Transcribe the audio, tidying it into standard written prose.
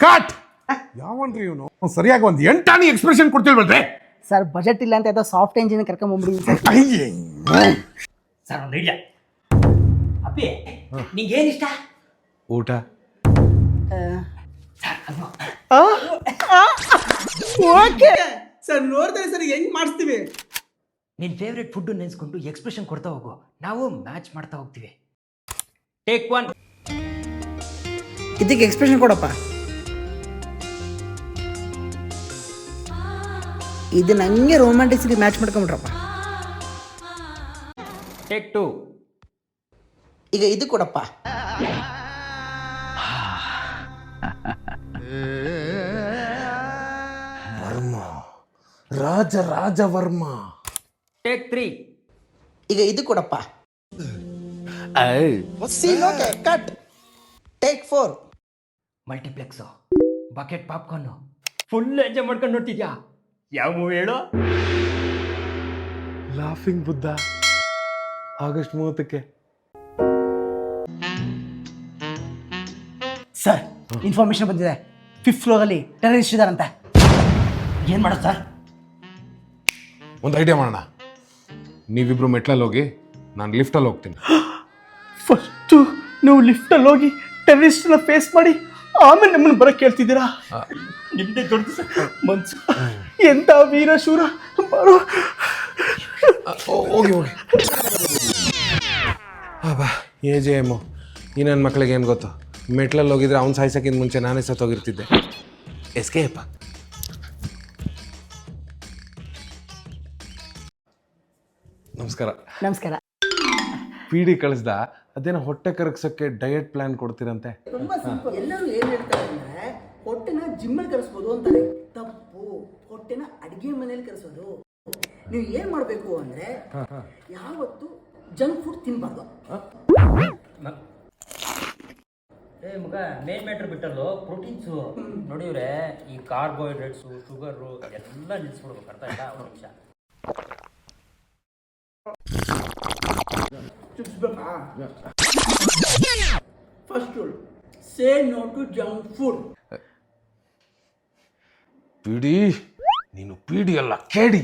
Cut ಯಾವನ್ರಿ ಇವನು ಸರಿಯಾಗಿ ಒಂದು ಎಂಟಾನಿ ಎಕ್ಸ್ಪ್ರೆಷನ್ ಕೊಡ್ತಿಲ್ವಲ್ರಿ ಸರ್ ಬಜೆಟ್ ಇಲ್ಲ ಅಂತ ಯಾವುದೋ ಸಾಫ್ಟ್ ಇಂಜಿನ್ ಕರ್ಕೊಂಬಂದ್ಬಿಡಿ ಸರ್. ಸರ್ ಒಂದು ಐಡಿಯಾ ಅಪ್ಪಿ ನಿಂಗೆ ಏನು ಇಷ್ಟ ಊಟ ಓಕೆ ಸರ್ ನೋಡ್ತಾರೆ ಸರ್ ಹೆಂಗ್ ಮಾಡಿಸ್ತೀವಿ. ನಿನ್ನ ಫೇವ್ರೆಟ್ ಫುಡ್ ನೆನೆಸ್ಕೊಂಡು ಎಕ್ಸ್ಪ್ರೆಷನ್ ಕೊಡ್ತಾ ಹೋಗು, ನಾವು ಮ್ಯಾಚ್ ಮಾಡ್ತಾ ಹೋಗ್ತೀವಿ. Take one. ಇದಕ್ಕೆ ಎಕ್ಸ್ಪ್ರೆಷನ್ ಕೊಡಪ್ಪ. ಇದು ನಂಗೆ ರೊಮ್ಯಾಂಟಿಕ್ಸ್ಗೆ ಮ್ಯಾಚ್ ಮಾಡ್ಕೊಂಬಿಟ್ರಪ್ಪ. Take two. ಈಗ ಇದು ಕೊಡಪ್ಪ. ವರ್ಮ ರಾಜವರ್ಮ. ಟೇಕ್ 3. ಈಗ ಇದು ಕೊಡಪ್ಪ. Cut. Take 4. Multiplex, bucket popcorn, full enjoy ಮಾಡ್ಕೊಂಡು ನೋಡ್ತಿದ್ಯಾ? ಯಾವ ಮೂವಿ ಹೇಳು? ಲಾಫಿಂಗ್ ಬುದ್ಧ, ಆಗಸ್ಟ್ 30ಕ್ಕೆ. ಸರ್ ಇನ್ಫಾರ್ಮೇಶನ್ ಬಂದಿದೆ, 5th ಫ್ಲೋರಲ್ಲಿ ಟೆರರಿಸ್ಟ್ ಇದಾರಂತೆ. ಏನು ಮಾಡೋದು ಸರ್? ಒಂದು ಐಡಿಯಾ ಮಾಡೋಣ. ನೀವಿಬ್ರು ಮೆಟ್ಲಲ್ಲಿ ಹೋಗಿ, ನಾನು ಲಿಫ್ಟಲ್ಲಿ ಹೋಗ್ತೀನಿ. ಫಸ್ಟು ನೀವು ಲಿಫ್ಟಲ್ಲಿ ಹೋಗಿ ಟೆರರಿಸ್ಟ್ನ ಫೇಸ್ ಮಾಡಿ ಆಮೇಲೆ ನಮ್ಮನ್ನು ಬರೋಕ್ಕೆ ಕೇಳ್ತಿದ್ದೀರಾ? ನಿಮ್ಮದೇ ದೊಡ್ಡ ಮನ್ಸು. ಎಂತ ವೀರ ಶೂರ. ಬರೋ ಹೋಗಿ ಬಾ. ಎಮ್ ಈ ನನ್ನ ಮಕ್ಳಿಗೆ ಏನು ಗೊತ್ತು, ಮೆಟ್ಲಲ್ಲಿ ಹೋಗಿದ್ರೆ ಅವ್ನು ಸಾಯ್ಸಕ್ಕಿಂತ ಮುಂಚೆ ನಾನೇ ಸತ್ತೋಗಿರ್ತಿದ್ದೆ. ಎಸ್ಕೇಪ. ನಮಸ್ಕಾರ. PD ಕಳಿಸ್ದ, ಅದೇನೋ ಹೊಟ್ಟೆ ಕರಗ್ಸೋಕ್ಕೆ ಡಯಟ್ ಪ್ಲಾನ್ ಕೊಡ್ತೀರಂತೆ. ಎಲ್ಲರೂ ಏನು ಹೇಳ್ತಾರೆ ಅಂದರೆ ಹೊಟ್ಟೆನ ಜಿಮ್ಮಲ್ಲಿ ಕರೆಸ್ಬೋದು ಅಂತಾರೆ. ತಪ್ಪು. ಹೊಟ್ಟೆನ ಅಡುಗೆ ಮನೇಲಿ ಕರೆಸೋದು. ನೀವು ಏನು ಮಾಡಬೇಕು ಅಂದರೆ ಯಾವತ್ತು ಜಂಕ್ ಫುಡ್ ತಿನ್ನಬಾರ್ದು. ಮಗ ಮೇನ್ ಮ್ಯಾಟ್ರ್ ಬಿಟ್ಟಲ್ಲೋ ಪ್ರೋಟೀನ್ಸು ನೋಡಿವ್ರೆ, ಈ ಕಾರ್ಬೋಹೈಡ್ರೇಟ್ಸು, ಶುಗರು ಎಲ್ಲ ನಿಲ್ಲಿಸ್ಬಿಡ್ಬೇಕು. ಅರ್ಥ ಆಯ್ತಾ? ಒಂದು ನಿಮಿಷ. First rule, say no to junk food. PD ನೀನು PD ಅಲ್ಲ, ಕೇಡಿ.